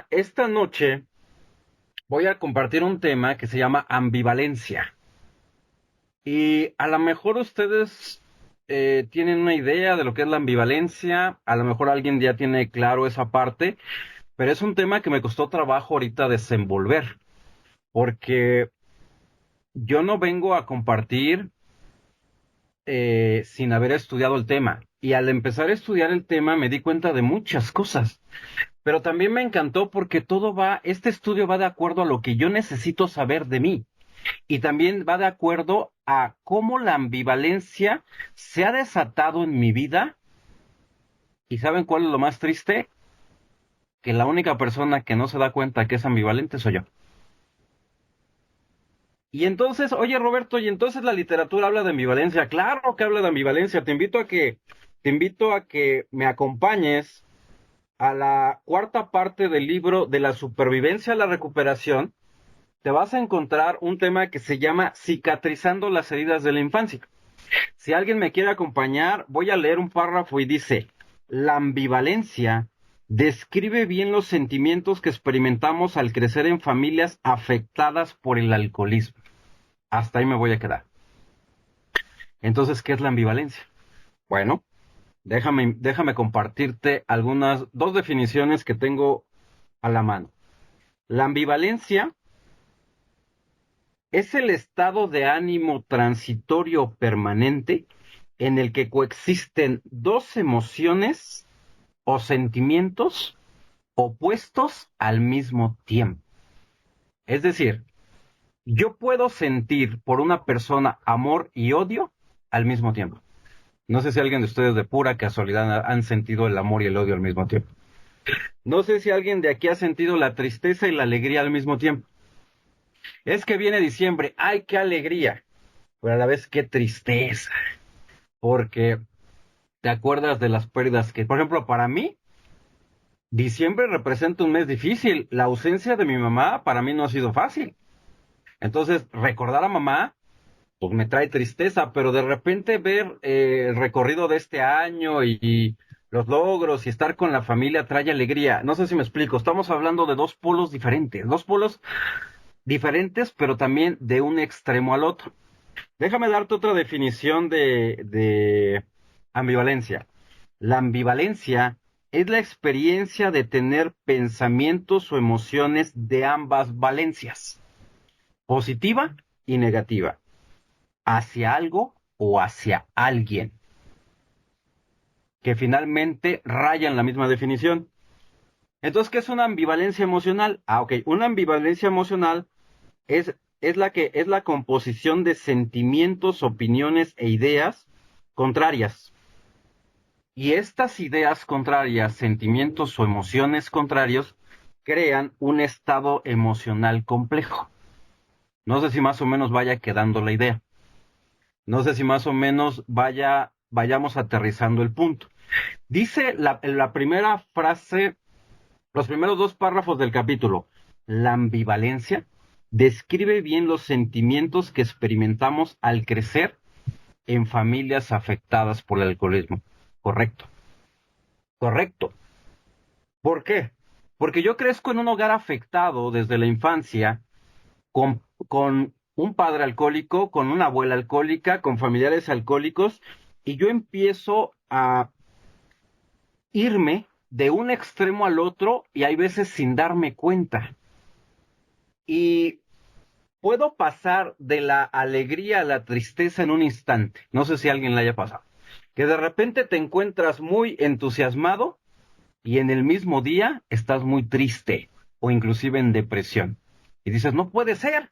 esta noche voy a compartir un tema que se llama ambivalencia. Y a lo mejor ustedes tienen una idea de lo que es la ambivalencia, a lo mejor alguien ya tiene claro esa parte, pero es un tema que me costó trabajo ahorita desenvolver, porque yo no vengo a compartir sin haber estudiado el tema. Y al empezar a estudiar el tema me di cuenta de muchas cosas. Pero también me encantó porque este estudio va de acuerdo a lo que yo necesito saber de mí. Y también va de acuerdo a cómo la ambivalencia se ha desatado en mi vida. ¿Y saben cuál es lo más triste? Que la única persona que no se da cuenta que es ambivalente soy yo. Y entonces, oye Roberto, y entonces la literatura habla de ambivalencia. Claro que habla de ambivalencia. Te invito a que me acompañes a la cuarta parte del libro de la supervivencia a la recuperación. Te vas a encontrar un tema que se llama Cicatrizando las heridas de la infancia. Si alguien me quiere acompañar, voy a leer un párrafo y dice, la ambivalencia describe bien los sentimientos que experimentamos al crecer en familias afectadas por el alcoholismo. Hasta ahí me voy a quedar. Entonces, ¿qué es la ambivalencia? Bueno, déjame compartirte dos definiciones que tengo a la mano. La ambivalencia es el estado de ánimo transitorio permanente en el que coexisten dos emociones o sentimientos opuestos al mismo tiempo. Es decir, yo puedo sentir por una persona amor y odio al mismo tiempo. No sé si alguien de ustedes de pura casualidad han sentido el amor y el odio al mismo tiempo. No sé si alguien de aquí ha sentido la tristeza y la alegría al mismo tiempo. Es que viene diciembre, ¡ay, qué alegría! Pero a la vez, qué tristeza. Porque te acuerdas de las pérdidas que, por ejemplo, para mí, diciembre representa un mes difícil. La ausencia de mi mamá para mí no ha sido fácil. Entonces, recordar a mamá, pues me trae tristeza, pero de repente ver el recorrido de este año y los logros y estar con la familia trae alegría. No sé si me explico. Estamos hablando de dos polos diferentes, pero también de un extremo al otro. Déjame darte otra definición de ambivalencia. La ambivalencia es la experiencia de tener pensamientos o emociones de ambas valencias, positiva y negativa, hacia algo o hacia alguien, que finalmente rayan la misma definición. Entonces, ¿qué es una ambivalencia emocional? Ok, una ambivalencia emocional es la composición de sentimientos, opiniones e ideas contrarias. Y estas ideas contrarias, sentimientos o emociones contrarios, crean un estado emocional complejo. No sé si más o menos vaya quedando la idea. No sé si más o menos vayamos aterrizando el punto. Dice la primera frase, los primeros dos párrafos del capítulo, la ambivalencia describe bien los sentimientos que experimentamos al crecer en familias afectadas por el alcoholismo. Correcto, correcto. ¿Por qué? Porque yo crezco en un hogar afectado desde la infancia, con un padre alcohólico, con una abuela alcohólica, con familiares alcohólicos, y yo empiezo a irme de un extremo al otro y hay veces sin darme cuenta. Y puedo pasar de la alegría a la tristeza en un instante. No sé si a alguien le haya pasado. Que de repente te encuentras muy entusiasmado y en el mismo día estás muy triste o inclusive en depresión. Y dices, no puede ser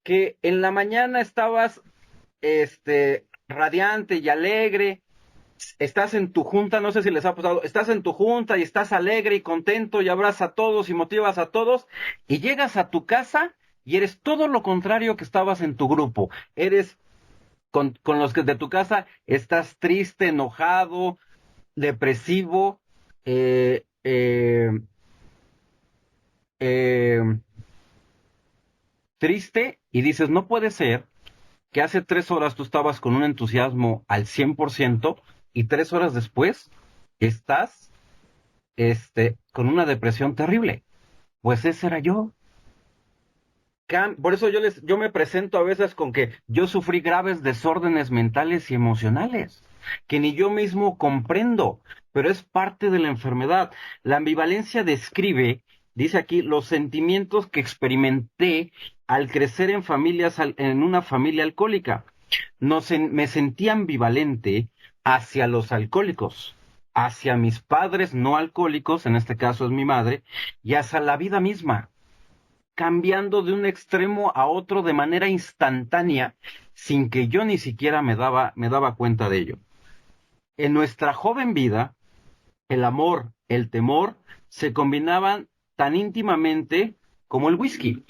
que en la mañana estabas radiante y alegre, estás en tu junta, no sé si les ha pasado, estás en tu junta y estás alegre y contento y abrazas a todos y motivas a todos y llegas a tu casa y eres todo lo contrario que estabas en tu grupo. Eres con los que de tu casa estás triste, enojado, depresivo, eh, eh, eh, triste y dices, no puede ser que hace 3 horas tú estabas con un entusiasmo al 100% y 3 horas después estás con una depresión terrible. Pues ese era yo. Por eso yo me presento a veces con que yo sufrí graves desórdenes mentales y emocionales, que ni yo mismo comprendo, pero es parte de la enfermedad. La ambivalencia describe, dice aquí, los sentimientos que experimenté al crecer en una familia alcohólica. Me sentía ambivalente hacia los alcohólicos, hacia mis padres no alcohólicos, en este caso es mi madre, y hacia la vida misma, cambiando de un extremo a otro de manera instantánea, sin que yo ni siquiera me daba cuenta de ello. En nuestra joven vida, el amor, el temor, se combinaban tan íntimamente como el whisky.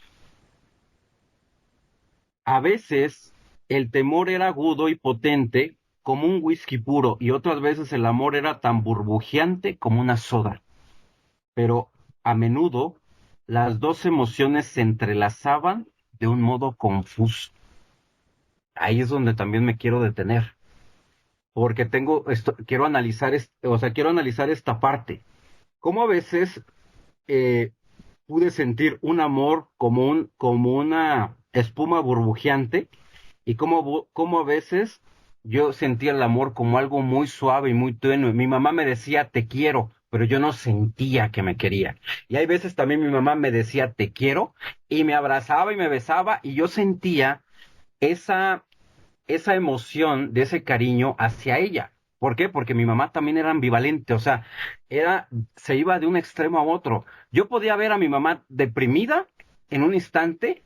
A veces el temor era agudo y potente como un whisky puro, y otras veces el amor era tan burbujeante como una soda. Pero a menudo las dos emociones se entrelazaban de un modo confuso. Ahí es donde también me quiero detener, porque quiero analizar esta parte. Cómo a veces eh, pude sentir un amor como una espuma burbujeante, y cómo a veces yo sentía el amor como algo muy suave y muy tenue. Mi mamá me decía te quiero, pero yo no sentía que me quería. Y hay veces también mi mamá me decía te quiero y me abrazaba y me besaba, y yo sentía esa, esa emoción de ese cariño hacia ella. ¿Por qué? Porque mi mamá también era ambivalente, o sea, se iba de un extremo a otro. Yo podía ver a mi mamá deprimida en un instante,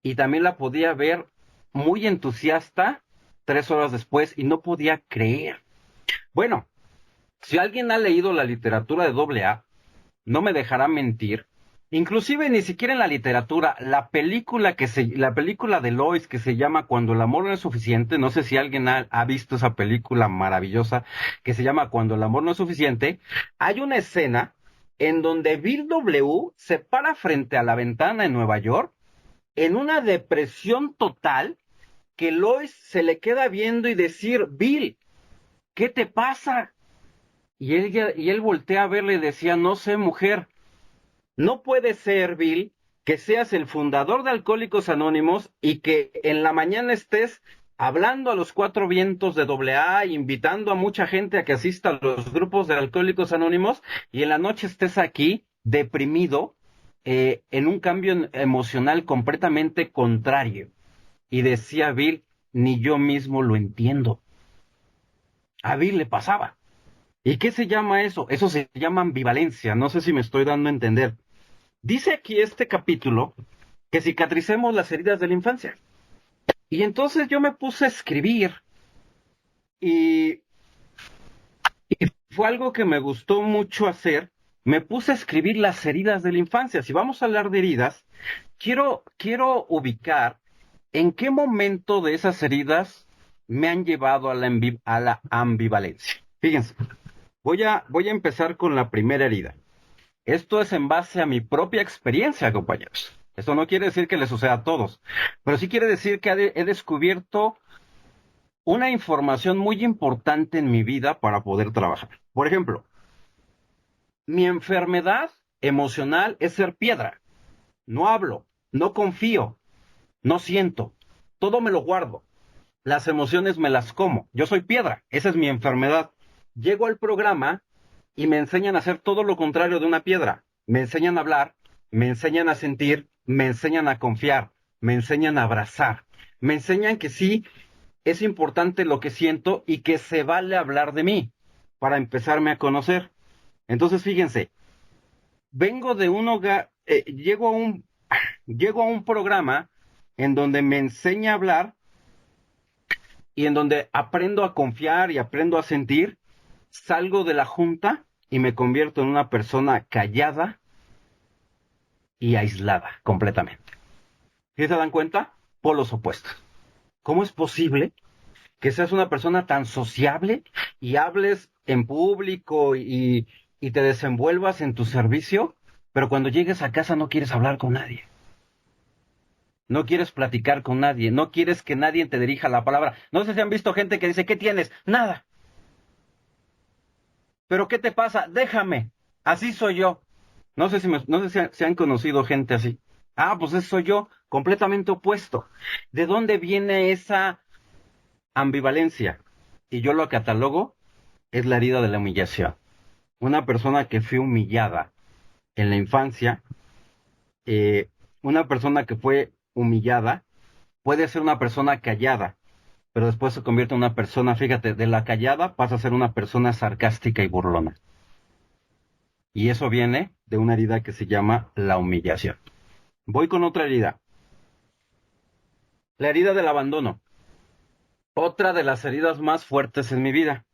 y también la podía ver muy entusiasta 3 horas después, y no podía creer. Bueno, si alguien ha leído la literatura de AA, no me dejará mentir. Inclusive ni siquiera en la literatura, la película de Lois que se llama Cuando el amor no es suficiente, no sé si alguien ha visto esa película maravillosa que se llama Cuando el amor no es suficiente, hay una escena en donde Bill W. se para frente a la ventana en Nueva York en una depresión total, que Lois se le queda viendo y decir, Bill, ¿qué te pasa? Y él voltea a verle y decía, no sé, mujer, no puede ser, Bill, que seas el fundador de Alcohólicos Anónimos y que en la mañana estés hablando a los cuatro vientos de AA, invitando a mucha gente a que asista a los grupos de Alcohólicos Anónimos, y en la noche estés aquí deprimido, en un cambio emocional completamente contrario. Y decía Bill, ni yo mismo lo entiendo. A Bill le pasaba. ¿Y qué se llama eso? Eso se llama ambivalencia. No sé si me estoy dando a entender. Dice aquí este capítulo que cicatricemos las heridas de la infancia. Y entonces yo me puse a escribir, y, y fue algo que me gustó mucho hacer. Me puse a escribir las heridas de la infancia. Si vamos a hablar de heridas, quiero ubicar en qué momento de esas heridas me han llevado a a la ambivalencia. Fíjense, voy a empezar con la primera herida. Esto es en base a mi propia experiencia, compañeros. Esto no quiere decir que le suceda a todos, pero sí quiere decir que he descubierto una información muy importante en mi vida para poder trabajar. Por ejemplo, mi enfermedad emocional es ser piedra. No hablo, no confío, no siento, todo me lo guardo. Las emociones me las como. Yo soy piedra, esa es mi enfermedad. Llego al programa y me enseñan a hacer todo lo contrario de una piedra. Me enseñan a hablar, me enseñan a sentir, me enseñan a confiar, me enseñan a abrazar. Me enseñan que sí, es importante lo que siento y que se vale hablar de mí para empezarme a conocer. Entonces, fíjense, vengo de un hogar, llego a un programa en donde me enseña a hablar y en donde aprendo a confiar y aprendo a sentir. Salgo de la junta y me convierto en una persona callada y aislada completamente. ¿Sí se dan cuenta? Polos opuestos. ¿Cómo es posible que seas una persona tan sociable y hables en público y te desenvuelvas en tu servicio, pero cuando llegues a casa no quieres hablar con nadie? No quieres platicar con nadie, no quieres que nadie te dirija la palabra. No sé si han visto gente que dice, ¿qué tienes? Nada. ¿Pero qué te pasa? Déjame. Así soy yo. No sé si han conocido gente así. Ah, pues eso soy yo, completamente opuesto. ¿De dónde viene esa ambivalencia? Y yo lo catalogo, es la herida de la humillación. Una persona que fue humillada en la infancia, eh, una persona que fue humillada, puede ser una persona callada, pero después se convierte en una persona, fíjate, de la callada pasa a ser una persona sarcástica y burlona. Y eso viene de una herida que se llama la humillación. Voy con otra herida, la herida del abandono. Otra de las heridas más fuertes en mi vida.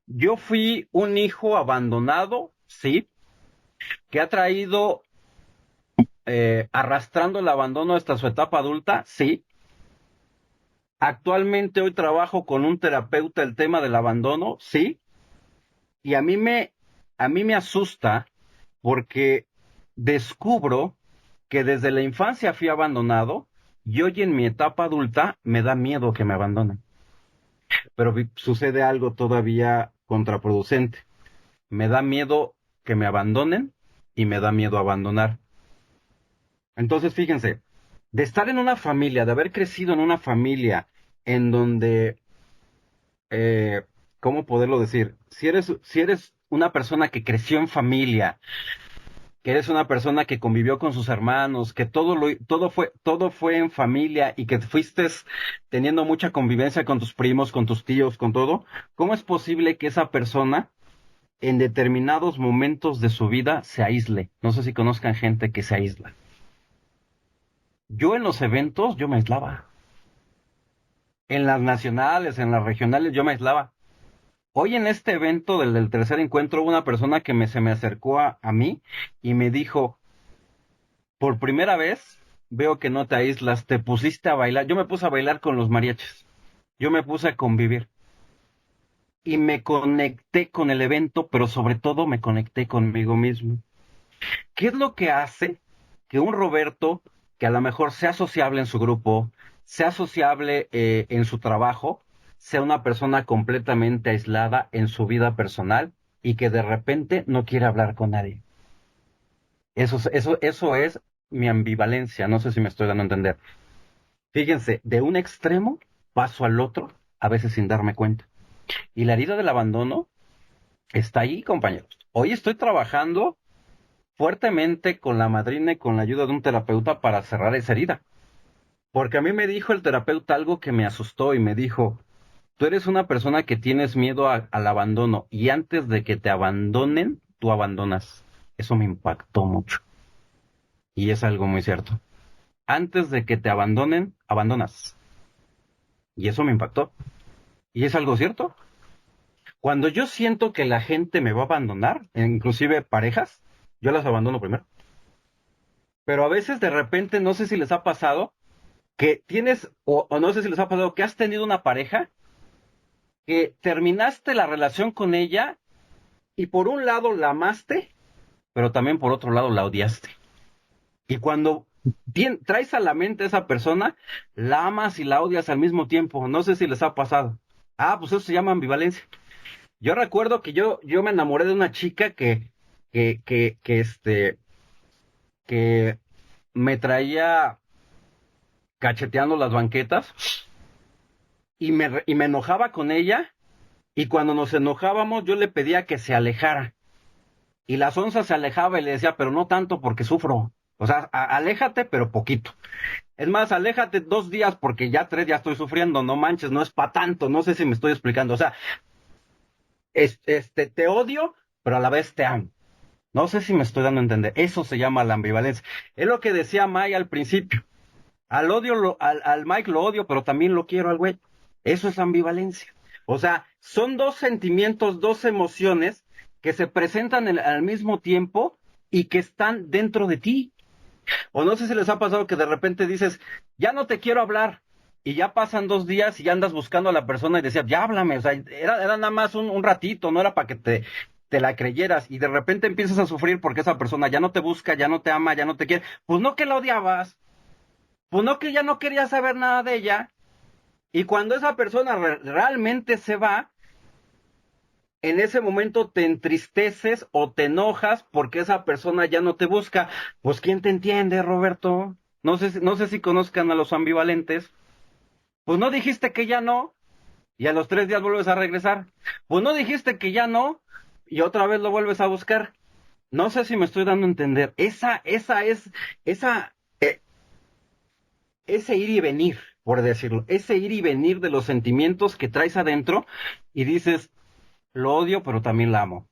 Yo fui un hijo abandonado, sí, que ha traído arrastrando el abandono hasta su etapa adulta, sí. Actualmente hoy trabajo con un terapeuta el tema del abandono, sí. Y a mí me asusta porque descubro que desde la infancia fui abandonado y hoy en mi etapa adulta me da miedo que me abandonen. Pero sucede algo todavía contraproducente. Me da miedo que me abandonen y me da miedo abandonar. Entonces, fíjense, de estar en una familia, de haber crecido en una familia en donde, eh, ¿cómo poderlo decir? Si eres una persona que creció en familia, que eres una persona que convivió con sus hermanos, que todo fue en familia y que fuiste teniendo mucha convivencia con tus primos, con tus tíos, con todo, ¿cómo es posible que esa persona en determinados momentos de su vida se aísle? No sé si conozcan gente que se aísla. Yo en los eventos, yo me aislaba. En las nacionales, en las regionales, yo me aislaba. Hoy en este evento del tercer encuentro, hubo una persona que se me acercó a mí y me dijo, por primera vez veo que no te aíslas, te pusiste a bailar. Yo me puse a bailar con los mariachis. Yo me puse a convivir y me conecté con el evento, pero sobre todo me conecté conmigo mismo. ¿Qué es lo que hace que un Roberto, que a lo mejor sea sociable en su grupo, sea sociable en su trabajo, sea una persona completamente aislada en su vida personal y que de repente no quiere hablar con nadie? Eso es mi ambivalencia, no sé si me estoy dando a entender. Fíjense, de un extremo paso al otro, a veces sin darme cuenta. Y la herida del abandono está ahí, compañeros. Hoy estoy trabajando fuertemente con la madrina y con la ayuda de un terapeuta para cerrar esa herida. Porque a mí me dijo el terapeuta algo que me asustó y me dijo, tú eres una persona que tienes miedo al abandono y antes de que te abandonen, tú abandonas. Eso me impactó mucho y es algo muy cierto. Antes de que te abandonen, abandonas. Y eso me impactó. Y es algo cierto. Cuando yo siento que la gente me va a abandonar, inclusive parejas, yo las abandono primero. Pero a veces de repente, no sé si les ha pasado, que tienes, o no sé si les ha pasado, que has tenido una pareja, que terminaste la relación con ella y por un lado la amaste, pero también por otro lado la odiaste. Y cuando traes a la mente a esa persona, la amas y la odias al mismo tiempo. No sé si les ha pasado. Ah, pues eso se llama ambivalencia. Yo recuerdo que yo me enamoré de una chica que me traía cacheteando las banquetas y me enojaba con ella y cuando nos enojábamos yo le pedía que se alejara y la sonza se alejaba y le decía, pero no tanto porque sufro. O sea, aléjate, pero poquito. Es más, aléjate 2 días porque ya 3 ya estoy sufriendo, no manches, no es para tanto, no sé si me estoy explicando. O sea, te odio, pero a la vez te amo. No sé si me estoy dando a entender. Eso se llama la ambivalencia. Es lo que decía May al principio. Al Mike lo odio, pero también lo quiero al güey. Eso es ambivalencia. O sea, son dos sentimientos, dos emociones que se presentan al mismo tiempo y que están dentro de ti. O no sé si les ha pasado que de repente dices, ya no te quiero hablar. Y ya pasan 2 días y ya andas buscando a la persona y decías, ya háblame. O sea, era nada más un ratito, no era para que te la creyeras. Y de repente empiezas a sufrir porque esa persona ya no te busca, ya no te ama, ya no te quiere. Pues no que la odiabas, pues no que ya no querías saber nada de ella. Y cuando esa persona realmente se va, en ese momento te entristeces o te enojas porque esa persona ya no te busca. Pues ¿quién te entiende, Roberto? No sé si conozcan a los ambivalentes. Pues no dijiste que ya no, y a los 3 días vuelves a regresar. Pues no dijiste que ya no, y otra vez lo vuelves a buscar. No sé si me estoy dando a entender. Esa, eh, ese ir y venir, por decirlo, ese ir y venir de los sentimientos que traes adentro y dices, lo odio, pero también la amo.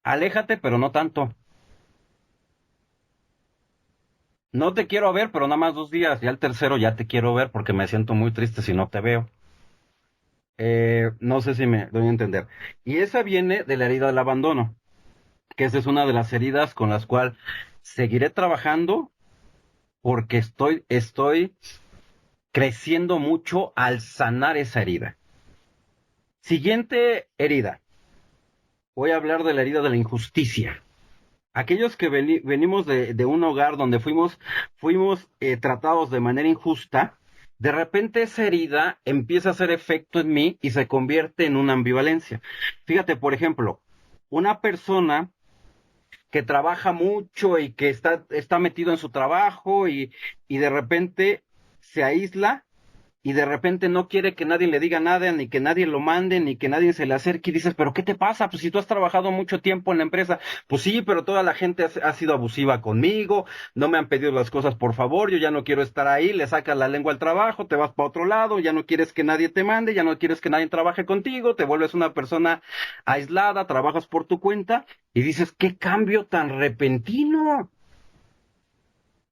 Aléjate, pero no tanto. No te quiero ver, pero nada más 2 días. Ya el tercero ya te quiero ver porque me siento muy triste si no te veo. No sé si me doy a entender. Y esa viene de la herida del abandono, que esa es una de las heridas con las cuales seguiré trabajando porque estoy creciendo mucho al sanar esa herida. Siguiente herida. Voy a hablar de la herida de la injusticia. Aquellos que venimos de un hogar donde fuimos tratados de manera injusta, de repente esa herida empieza a hacer efecto en mí y se convierte en una ambivalencia. Fíjate, por ejemplo, una persona que trabaja mucho y que está metido en su trabajo y de repente se aísla y de repente no quiere que nadie le diga nada, ni que nadie lo mande, ni que nadie se le acerque y dices, pero ¿qué te pasa? Pues si tú has trabajado mucho tiempo en la empresa, pues sí, pero toda la gente ha sido abusiva conmigo, no me han pedido las cosas por favor, yo ya no quiero estar ahí, le sacas la lengua al trabajo, te vas para otro lado, ya no quieres que nadie te mande, ya no quieres que nadie trabaje contigo, te vuelves una persona aislada, trabajas por tu cuenta y dices, ¿qué cambio tan repentino?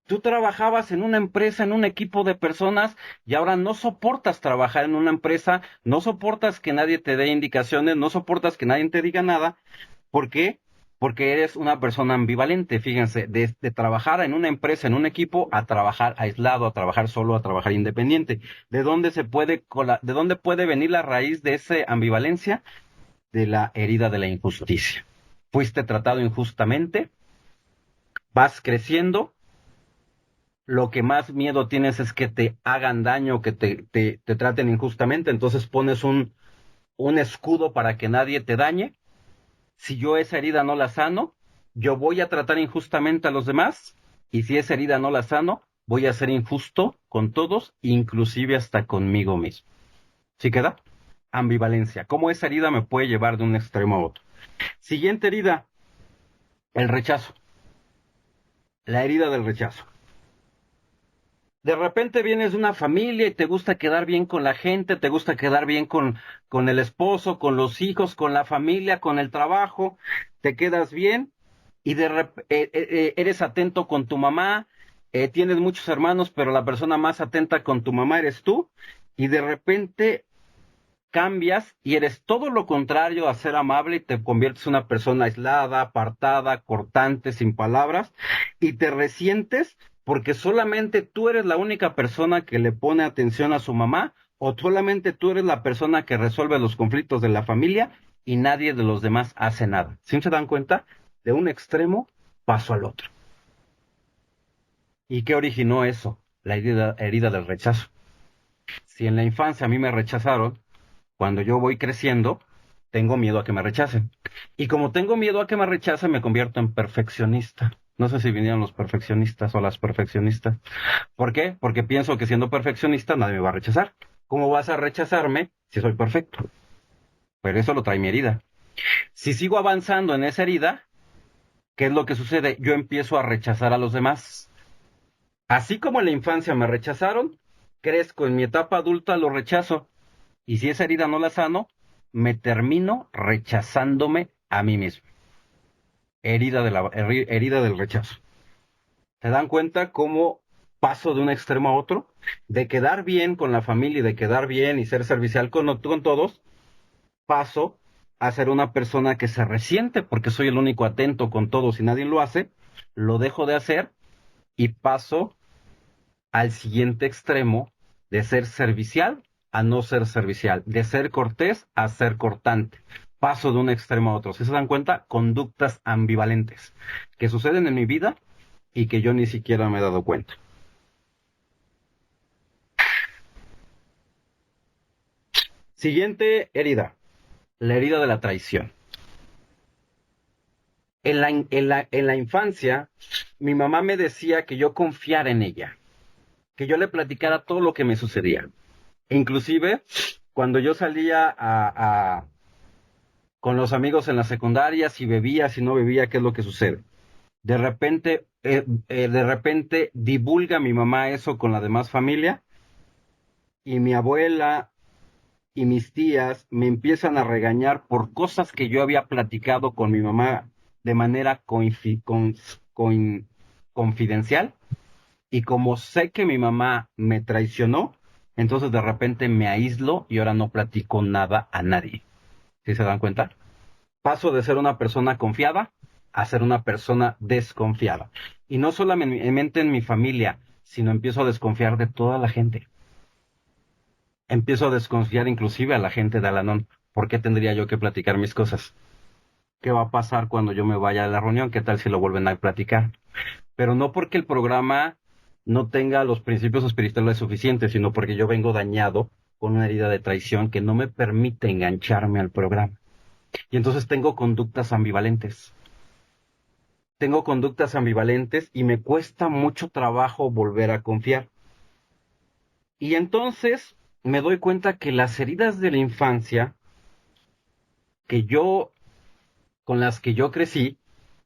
Tú trabajabas en una empresa, en un equipo de personas y ahora no soportas trabajar en una empresa, no soportas que nadie te dé indicaciones, no soportas que nadie te diga nada. ¿Por qué? Porque eres una persona ambivalente, fíjense, de trabajar en una empresa, en un equipo, a trabajar aislado, a trabajar solo, a trabajar independiente. ¿De dónde puede venir la raíz de esa ambivalencia? De la herida de la injusticia. Fuiste tratado injustamente, vas creciendo, lo que más miedo tienes es que te hagan daño, que te traten injustamente, entonces pones un escudo para que nadie te dañe. Si yo esa herida no la sano, yo voy a tratar injustamente a los demás, y si esa herida no la sano, voy a ser injusto con todos, inclusive hasta conmigo mismo. ¿Sí queda? Ambivalencia. ¿Cómo esa herida me puede llevar de un extremo a otro? Siguiente herida, el rechazo. La herida del rechazo. De repente vienes de una familia y te gusta quedar bien con la gente, te gusta quedar bien con el esposo, con los hijos, con la familia, con el trabajo, te quedas bien y eres atento con tu mamá, tienes muchos hermanos, pero la persona más atenta con tu mamá eres tú, y de repente cambias y eres todo lo contrario a ser amable y te conviertes en una persona aislada, apartada, cortante, sin palabras, y te resientes porque solamente tú eres la única persona que le pone atención a su mamá, o solamente tú eres la persona que resuelve los conflictos de la familia y nadie de los demás hace nada. ¿Sí se dan cuenta? De un extremo paso al otro. ¿Y qué originó eso? La herida del rechazo. Si en la infancia a mí me rechazaron, cuando yo voy creciendo, tengo miedo a que me rechacen. Y como tengo miedo a que me rechacen, me convierto en perfeccionista. No sé si vinieron los perfeccionistas o las perfeccionistas. ¿Por qué? Porque pienso que siendo perfeccionista nadie me va a rechazar. ¿Cómo vas a rechazarme si soy perfecto? Pero eso lo trae mi herida. Si sigo avanzando en esa herida, ¿qué es lo que sucede? Yo empiezo a rechazar a los demás. Así como en la infancia me rechazaron, crezco en mi etapa adulta, lo rechazo. Y si esa herida no la sano, me termino rechazándome a mí mismo. Herida del rechazo. ¿Se dan cuenta cómo paso de un extremo a otro? De quedar bien con la familia y de quedar bien y ser servicial con todos, paso a ser una persona que se resiente porque soy el único atento con todos y nadie lo hace, lo dejo de hacer y paso al siguiente extremo de ser servicial a no ser servicial, de ser cortés a ser cortante. Paso de un extremo a otro. ¿Sí se dan cuenta? Conductas ambivalentes que suceden en mi vida y que yo ni siquiera me he dado cuenta. Siguiente herida. la herida de la traición. En la infancia, mi mamá me decía que yo confiara en ella, que yo le platicara todo lo que me sucedía. E inclusive, cuando yo salía con los amigos en la secundaria, si bebía, si no bebía, ¿qué es lo que sucede? De repente divulga mi mamá eso con la demás familia y mi abuela y mis tías me empiezan a regañar por cosas que yo había platicado con mi mamá de manera confidencial. Y como sé que mi mamá me traicionó, entonces de repente me aíslo y ahora no platico nada a nadie. ¿Sí se dan cuenta? Paso de ser una persona confiada a ser una persona desconfiada. Y no solamente en mi familia, sino empiezo a desconfiar de toda la gente. Empiezo a desconfiar inclusive a la gente de Alanón. ¿Por qué tendría yo que platicar mis cosas? ¿Qué va a pasar cuando yo me vaya a la reunión? ¿Qué tal si lo vuelven a platicar? Pero no porque el programa no tenga los principios espirituales suficientes, sino porque yo vengo dañado con una herida de traición que no me permite engancharme al programa. Y entonces tengo conductas ambivalentes. Tengo conductas ambivalentes y me cuesta mucho trabajo volver a confiar. Y entonces me doy cuenta que las heridas de la infancia que yo, con las que yo crecí,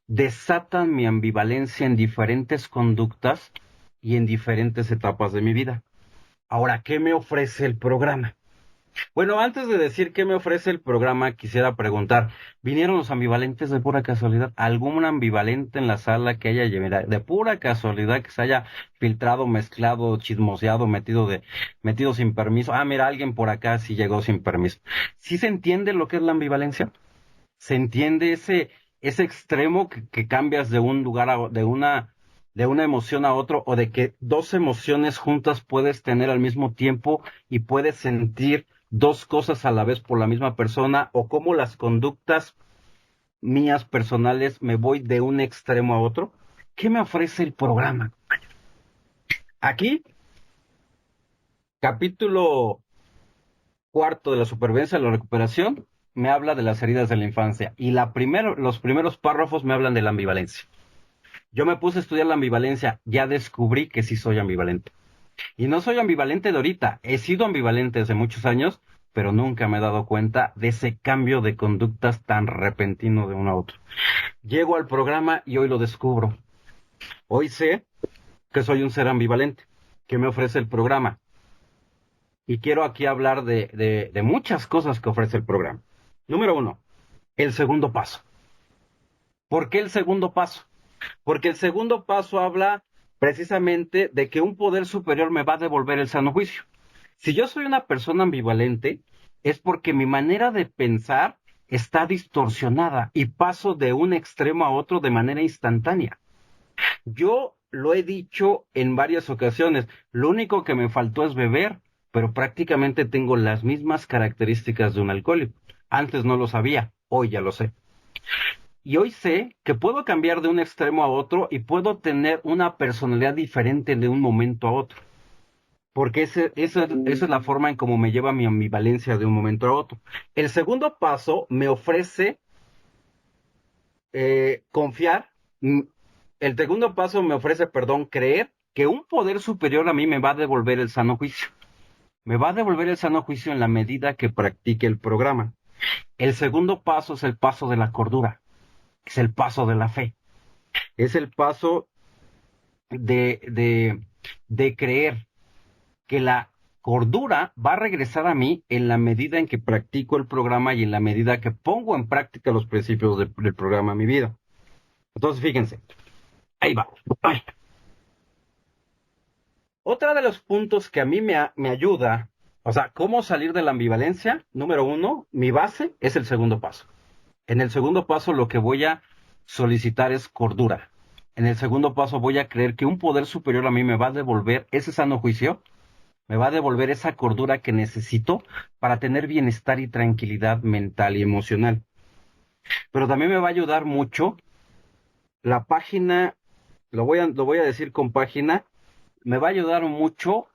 desatan mi ambivalencia en diferentes conductas y en diferentes etapas de mi vida. Ahora, ¿qué me ofrece el programa? Bueno, antes de decir qué me ofrece el programa, quisiera preguntar, ¿vinieron los ambivalentes de pura casualidad? ¿Algún ambivalente en la sala que haya llegado de pura casualidad que se haya filtrado, mezclado, chismoseado, metido sin permiso? Ah, mira, alguien por acá sí llegó sin permiso. ¿Sí se entiende lo que es la ambivalencia? ¿Se entiende ese extremo que cambias de un lugar de una emoción a otro, o de que dos emociones juntas puedes tener al mismo tiempo y puedes sentir dos cosas a la vez por la misma persona, o cómo las conductas mías personales me voy de un extremo a otro? ¿Qué me ofrece el programa? Aquí, capítulo cuarto de la supervivencia y la recuperación, me habla de las heridas de la infancia, y los primeros párrafos me hablan de la ambivalencia. Yo me puse a estudiar la ambivalencia, ya descubrí que sí soy ambivalente. Y no soy ambivalente de ahorita, he sido ambivalente desde muchos años, pero nunca me he dado cuenta de ese cambio de conductas tan repentino de uno a otro. Llego al programa y hoy lo descubro. Hoy sé que soy un ser ambivalente. ¿Qué me ofrece el programa? Y quiero aquí hablar de muchas cosas que ofrece el programa. Número uno, el segundo paso. ¿Por qué el segundo paso? Porque el segundo paso habla precisamente de que un poder superior me va a devolver el sano juicio. Si yo soy una persona ambivalente, es porque mi manera de pensar está distorsionada y paso de un extremo a otro de manera instantánea. Yo lo he dicho en varias ocasiones, lo único que me faltó es beber, pero prácticamente tengo las mismas características de un alcohólico. Antes no lo sabía, hoy ya lo sé. Y hoy sé que puedo cambiar de un extremo a otro y puedo tener una personalidad diferente de un momento a otro. Porque esa es la forma en cómo me lleva mi ambivalencia de un momento a otro. El segundo paso me ofrece confiar. El segundo paso me ofrece, perdón, creer que un poder superior a mí me va a devolver el sano juicio. Me va a devolver el sano juicio en la medida que practique el programa. El segundo paso es el paso de la cordura. Es el paso de la fe. Es el paso de, de, de creer que la cordura va a regresar a mí en la medida en que practico el programa y en la medida que pongo en práctica los principios del programa en mi vida. Entonces, fíjense, ahí va. Ay. Otra de los puntos que a mí me ayuda, o sea, cómo salir de la ambivalencia, número uno, mi base es el segundo paso. En el segundo paso lo que voy a solicitar es cordura. En el segundo paso voy a creer que un poder superior a mí me va a devolver ese sano juicio, me va a devolver esa cordura que necesito para tener bienestar y tranquilidad mental y emocional. Pero también me va a ayudar mucho la página, lo voy a decir con página, me va a ayudar mucho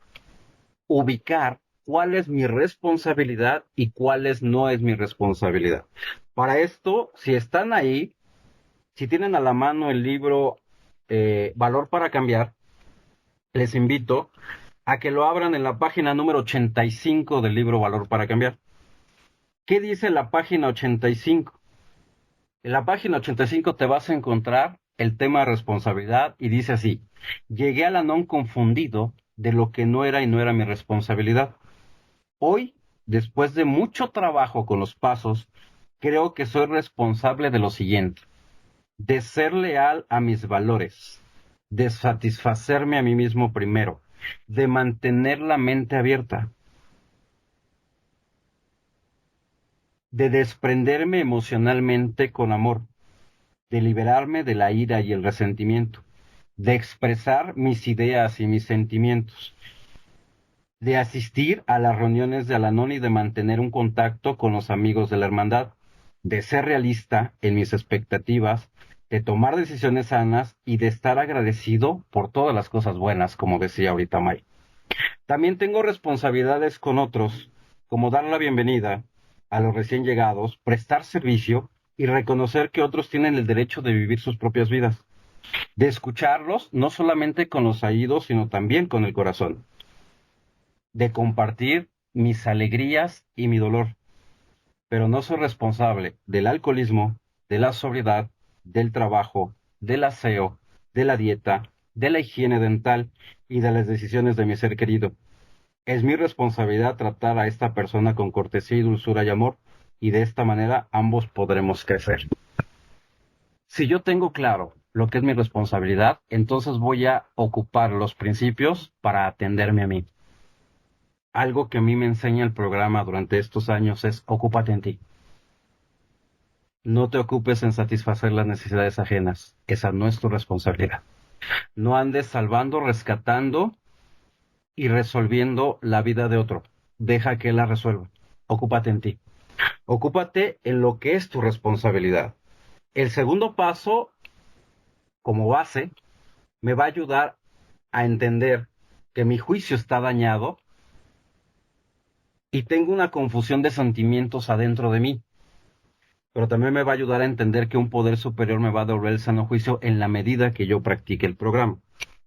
ubicar cuál es mi responsabilidad y cuáles no es mi responsabilidad. Para esto, si están ahí, si tienen a la mano el libro Valor para Cambiar, les invito a que lo abran en la página número 85 del libro Valor para Cambiar. ¿Qué dice la página 85? En la página 85 te vas a encontrar el tema de responsabilidad y dice así: llegué al Anón confundido de lo que no era y no era mi responsabilidad. Hoy, después de mucho trabajo con los pasos, creo que soy responsable de lo siguiente: de ser leal a mis valores, de satisfacerme a mí mismo primero, de mantener la mente abierta, de desprenderme emocionalmente con amor, de liberarme de la ira y el resentimiento, de expresar mis ideas y mis sentimientos, de asistir a las reuniones de Al-Anon y de mantener un contacto con los amigos de la hermandad, de ser realista en mis expectativas, de tomar decisiones sanas y de estar agradecido por todas las cosas buenas, como decía ahorita May. También tengo responsabilidades con otros, como dar la bienvenida a los recién llegados, prestar servicio y reconocer que otros tienen el derecho de vivir sus propias vidas, de escucharlos no solamente con los oídos, sino también con el corazón, de compartir mis alegrías y mi dolor, pero no soy responsable del alcoholismo, de la sobriedad, del trabajo, del aseo, de la dieta, de la higiene dental y de las decisiones de mi ser querido. Es mi responsabilidad tratar a esta persona con cortesía y dulzura y amor, y de esta manera ambos podremos crecer. Si yo tengo claro lo que es mi responsabilidad, entonces voy a ocupar los principios para atenderme a mí. Algo que a mí me enseña el programa durante estos años es: ocúpate en ti. No te ocupes en satisfacer las necesidades ajenas. Esa no es tu responsabilidad. No andes salvando, rescatando y resolviendo la vida de otro. Deja que él la resuelva. Ocúpate en ti. Ocúpate en lo que es tu responsabilidad. El segundo paso, como base, me va a ayudar a entender que mi juicio está dañado y tengo una confusión de sentimientos adentro de mí. Pero también me va a ayudar a entender que un poder superior me va a devolver el sano juicio en la medida que yo practique el programa.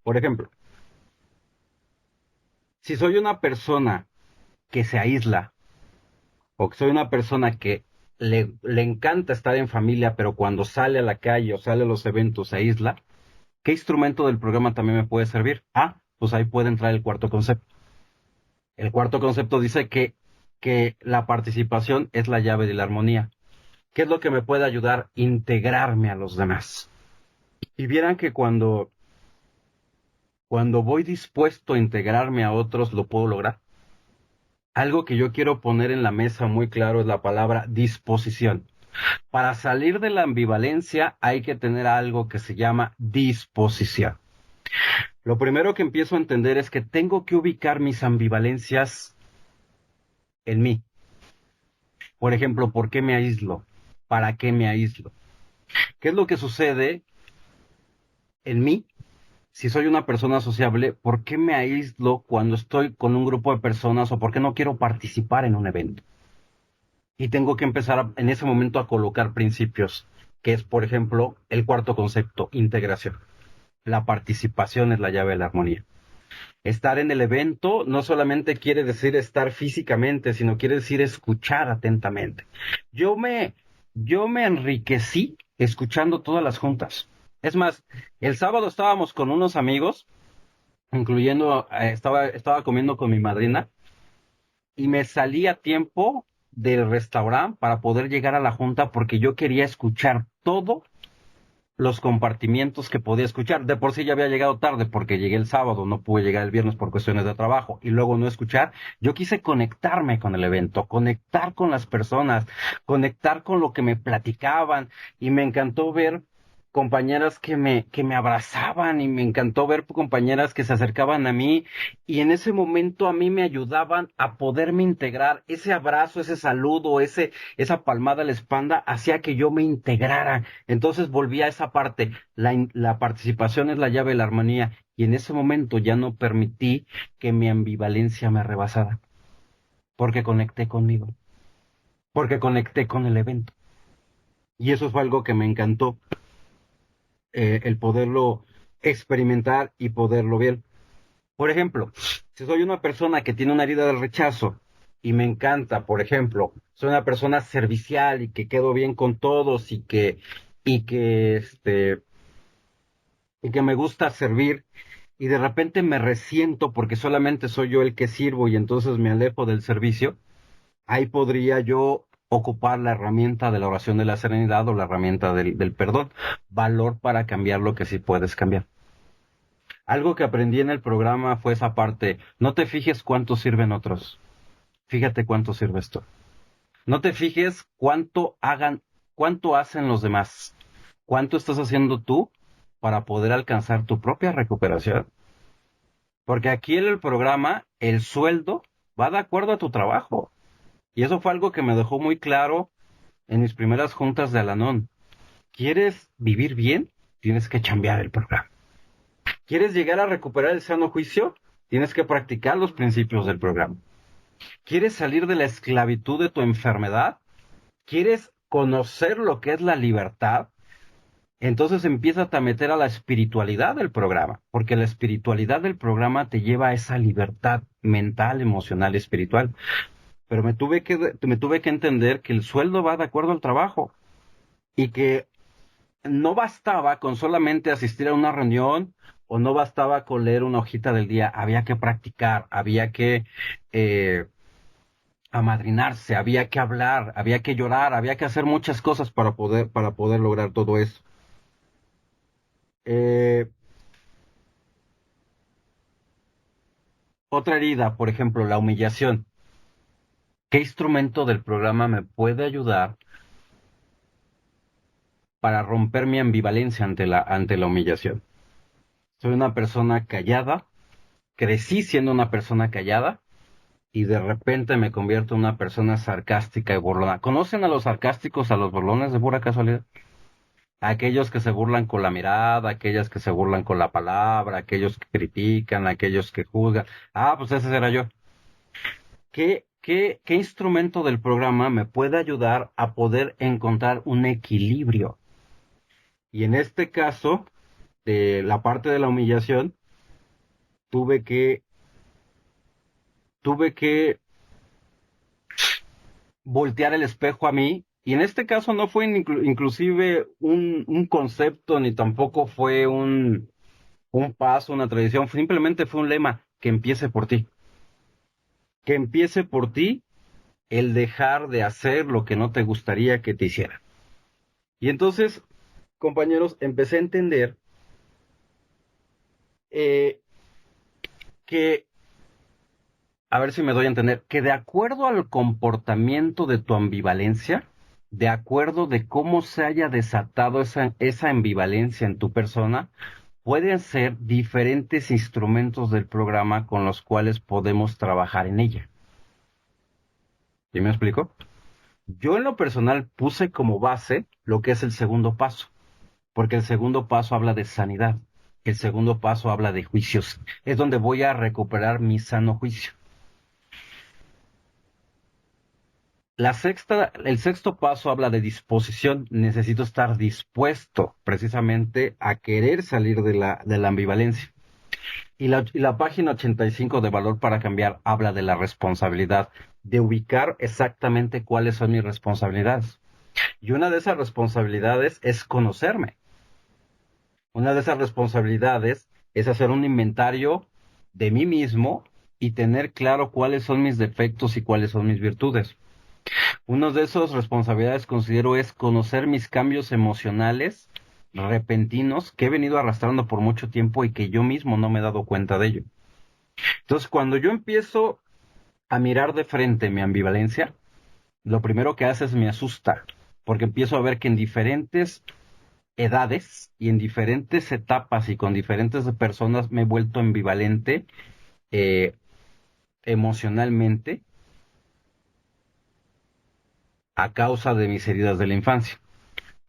Por ejemplo, si soy una persona que se aísla, o que soy una persona que le encanta estar en familia, pero cuando sale a la calle o sale a los eventos se aísla, ¿qué instrumento del programa también me puede servir? Ah, pues ahí puede entrar el cuarto concepto. El cuarto concepto dice que la participación es la llave de la armonía. ¿Qué es lo que me puede ayudar? Integrarme a los demás. Y vieran que cuando voy dispuesto a integrarme a otros, lo puedo lograr. Algo que yo quiero poner en la mesa muy claro es la palabra disposición. Para salir de la ambivalencia hay que tener algo que se llama disposición. Lo primero que empiezo a entender es que tengo que ubicar mis ambivalencias en mí. Por ejemplo, ¿por qué me aíslo? ¿Para qué me aíslo? ¿Qué es lo que sucede en mí? Si soy una persona sociable, ¿por qué me aíslo cuando estoy con un grupo de personas o por qué no quiero participar en un evento? Y tengo que empezar en ese momento a colocar principios, que es, por ejemplo, el cuarto concepto: integración. La participación es la llave de la armonía. Estar en el evento no solamente quiere decir estar físicamente, sino quiere decir escuchar atentamente. Yo me, yo me enriquecí escuchando todas las juntas. Es más, el sábado estábamos con unos amigos, incluyendo, estaba comiendo con mi madrina, y me salí a tiempo del restaurante para poder llegar a la junta porque yo quería escuchar todo los compartimientos que podía escuchar. De por sí ya había llegado tarde porque llegué el sábado, no pude llegar el viernes por cuestiones de trabajo y luego no escuchar. Yo quise conectarme con el evento, conectar con las personas, conectar con lo que me platicaban, y me encantó ver compañeras que me abrazaban, y me encantó ver compañeras que se acercaban a mí, y en ese momento a mí me ayudaban a poderme integrar. Ese abrazo, ese saludo, esa palmada a la espalda hacía que yo me integrara. Entonces volví a esa parte: la participación es la llave de la armonía, y en ese momento ya no permití que mi ambivalencia me rebasara. porque conecté conmigo, porque conecté con el evento. Y eso fue algo que me encantó, el poderlo experimentar y poderlo ver. Por ejemplo, si soy una persona que tiene una herida del rechazo y me encanta, por ejemplo, soy una persona servicial y que quedo bien con todos y que y que me gusta servir y de repente me resiento porque solamente soy yo el que sirvo y entonces me alejo del servicio, ahí podría yo ocupar la herramienta de la oración de la serenidad o la herramienta del perdón, valor para cambiar lo que sí puedes cambiar. Algo que aprendí en el programa fue esa parte, no te fijes cuánto sirven otros, fíjate cuánto sirves tú. No te fijes cuánto hacen los demás, cuánto estás haciendo tú para poder alcanzar tu propia recuperación. Porque aquí en el programa el sueldo va de acuerdo a tu trabajo. Y eso fue algo que me dejó muy claro en mis primeras juntas de Al-Anon. ¿Quieres vivir bien? Tienes que cambiar el programa. ¿Quieres llegar a recuperar el sano juicio? Tienes que practicar los principios del programa. ¿Quieres salir de la esclavitud de tu enfermedad? ¿Quieres conocer lo que es la libertad? Entonces empieza a meter a la espiritualidad del programa, porque la espiritualidad del programa te lleva a esa libertad mental, emocional y espiritual. Pero me tuve que entender que el sueldo va de acuerdo al trabajo y que no bastaba con solamente asistir a una reunión o no bastaba con leer una hojita del día, había que practicar, había que eh, amadrinarse, había que hablar, había que llorar, había que hacer muchas cosas para poder lograr todo eso. Eh, Otra herida, por ejemplo, la humillación. ¿Qué instrumento del programa me puede ayudar para romper mi ambivalencia ante la humillación? Soy una persona callada, crecí siendo una persona callada y de repente me convierto en una persona sarcástica y burlona. ¿Conocen a los sarcásticos, a los burlones de pura casualidad? Aquellos que se burlan con la mirada, aquellos que se burlan con la palabra, aquellos que critican, aquellos que juzgan. Ah, pues ese era yo. ¿Qué instrumento del programa me puede ayudar a poder encontrar un equilibrio? Y en este caso, de la parte de la humillación, tuve que, tuve que voltear el espejo a mí. Y en este caso no fue inclusive un concepto, ni tampoco fue un paso, una tradición, simplemente fue un lema, que empiece por ti. Que empiece por ti el dejar de hacer lo que no te gustaría que te hiciera. Y entonces, compañeros, empecé a entender eh, que, a ver si me doy a entender, que de acuerdo al comportamiento de tu ambivalencia, de acuerdo de cómo se haya desatado esa ambivalencia en tu persona, pueden ser diferentes instrumentos del programa con los cuales podemos trabajar en ella. ¿Sí me explico? Yo en lo personal puse como base lo que es el segundo paso, porque el segundo paso habla de sanidad, el segundo paso habla de juicios, es donde voy a recuperar mi sano juicio. El sexto paso habla de disposición. Necesito estar dispuesto precisamente a querer salir de la ambivalencia. Y la página 85 de Valor para Cambiar habla de la responsabilidad, de ubicar exactamente cuáles son mis responsabilidades. Y una de esas responsabilidades es conocerme. Una de esas responsabilidades es hacer un inventario de mí mismo y tener claro cuáles son mis defectos y cuáles son mis virtudes. Una de esas responsabilidades considero es conocer mis cambios emocionales repentinos que he venido arrastrando por mucho tiempo y que yo mismo no me he dado cuenta de ello. Entonces, cuando yo empiezo a mirar de frente mi ambivalencia, lo primero que hace es me asusta, porque empiezo a ver que en diferentes edades y en diferentes etapas y con diferentes personas me he vuelto ambivalente eh, emocionalmente a causa de mis heridas de la infancia.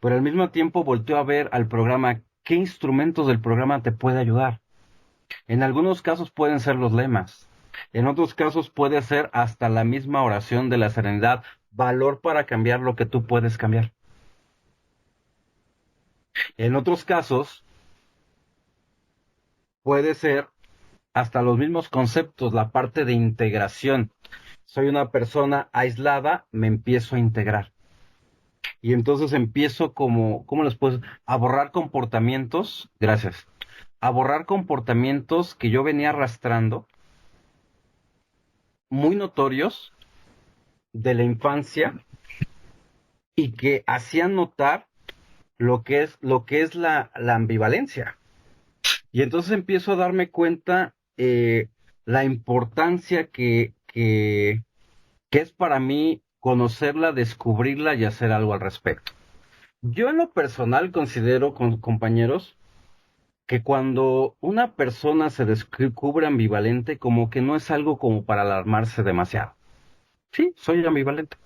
Pero al mismo tiempo volteo a ver al programa qué instrumentos del programa te puede ayudar. En algunos casos pueden ser los lemas, En otros casos puede ser hasta la misma oración de la serenidad, valor para cambiar lo que tú puedes cambiar. En otros casos puede ser hasta los mismos conceptos, la parte de integración. Soy una persona aislada, me empiezo a integrar. Y entonces empiezo como, ¿cómo les puedo? A borrar comportamientos, gracias, a borrar comportamientos que yo venía arrastrando, muy notorios, de la infancia, y que hacían notar lo que es la ambivalencia. Y entonces empiezo a darme cuenta la importancia que es para mí conocerla, descubrirla y hacer algo al respecto. Yo en lo personal considero, compañeros, que cuando una persona se descubre ambivalente, como que no es algo como para alarmarse demasiado. Sí, soy ambivalente.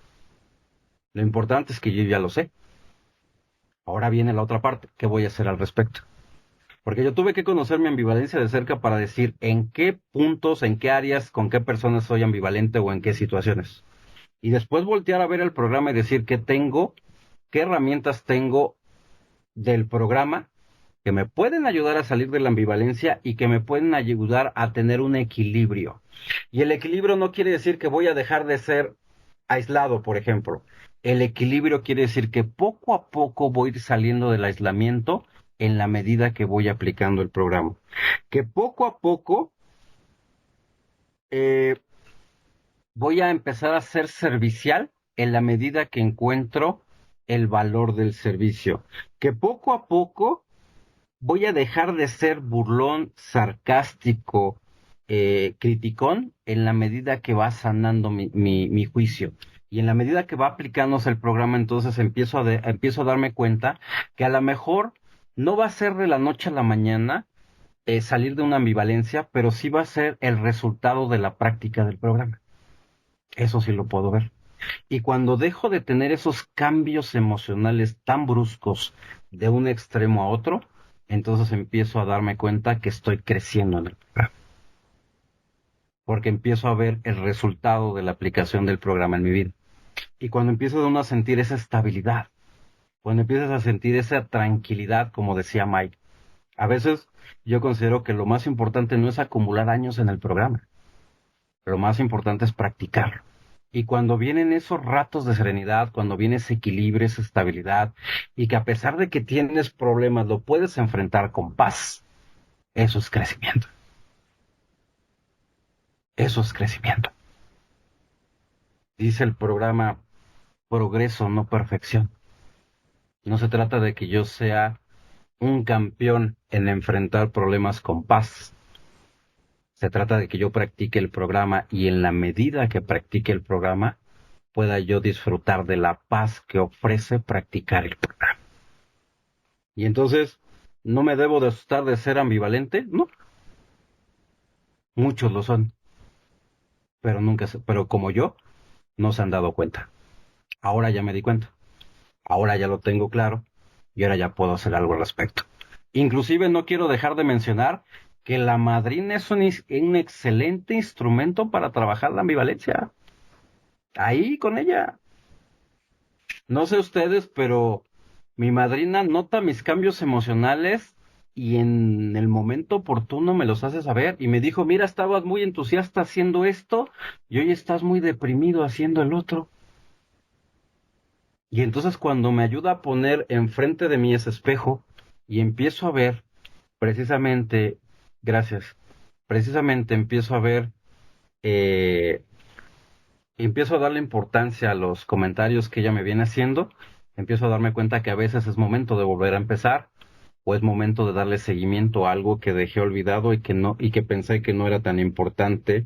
Lo importante es que yo ya lo sé. Ahora viene la otra parte. ¿Qué voy a hacer al respecto? Porque yo tuve que conocer mi ambivalencia de cerca para decir en qué puntos, en qué áreas, con qué personas soy ambivalente o en qué situaciones. Y después voltear a ver el programa y decir qué tengo, qué herramientas tengo del programa que me pueden ayudar a salir de la ambivalencia y que me pueden ayudar a tener un equilibrio. Y el equilibrio no quiere decir que voy a dejar de ser aislado, por ejemplo. El equilibrio quiere decir que poco a poco voy a ir saliendo del aislamiento en la medida que voy aplicando el programa. Que poco a poco eh, voy a empezar a ser servicial en la medida que encuentro el valor del servicio. Que poco a poco voy a dejar de ser burlón, sarcástico, criticón, en la medida que va sanando mi juicio. Y en la medida que va aplicándose el programa, entonces empiezo a darme cuenta que a lo mejor no va a ser de la noche a la mañana salir de una ambivalencia, pero sí va a ser el resultado de la práctica del programa. Eso sí lo puedo ver. Y cuando dejo de tener esos cambios emocionales tan bruscos de un extremo a otro, entonces empiezo a darme cuenta que estoy creciendo en el programa. Porque empiezo a ver el resultado de la aplicación del programa en mi vida. Y cuando empiezo uno a sentir esa estabilidad, cuando empiezas a sentir esa tranquilidad, como decía Mike, a veces yo considero que lo más importante no es acumular años en el programa, lo más importante es practicarlo. Y cuando vienen esos ratos de serenidad, cuando viene ese equilibrio, esa estabilidad, y que a pesar de que tienes problemas, lo puedes enfrentar con paz, eso es crecimiento. Eso es crecimiento. Dice el programa, progreso, no perfección. No se trata de que yo sea un campeón en enfrentar problemas con paz. Se trata de que yo practique el programa y en la medida que practique el programa, pueda yo disfrutar de la paz que ofrece practicar el programa. Y entonces, ¿no me debo de asustar de ser ambivalente? No, muchos lo son, pero pero como yo, no se han dado cuenta. Ahora ya me di cuenta, ahora ya lo tengo claro y ahora ya puedo hacer algo al respecto. Inclusive no quiero dejar de mencionar que la madrina es un excelente instrumento para trabajar la ambivalencia. Ahí con ella. No sé ustedes, pero mi madrina nota mis cambios emocionales y en el momento oportuno me los hace saber y me dijo, mira, estabas muy entusiasta haciendo esto y hoy estás muy deprimido haciendo el otro. Y entonces cuando me ayuda a poner enfrente de mí ese espejo y empiezo a ver, precisamente, gracias, precisamente empiezo a ver, eh, empiezo a darle importancia a los comentarios que ella me viene haciendo, empiezo a darme cuenta que a veces es momento de volver a empezar o es momento de darle seguimiento a algo que dejé olvidado y que pensé que no era tan importante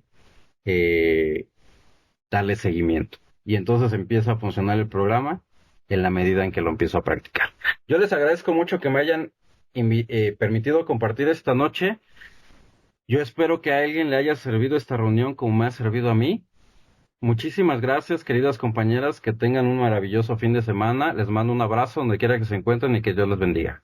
eh, darle seguimiento. Y entonces empieza a funcionar el programa en la medida en que lo empiezo a practicar. Yo les agradezco mucho que me hayan permitido compartir esta noche. Yo espero que a alguien le haya servido esta reunión como me ha servido a mí. Muchísimas gracias, queridas compañeras, que tengan un maravilloso fin de semana. Les mando un abrazo donde quiera que se encuentren y que Dios les bendiga.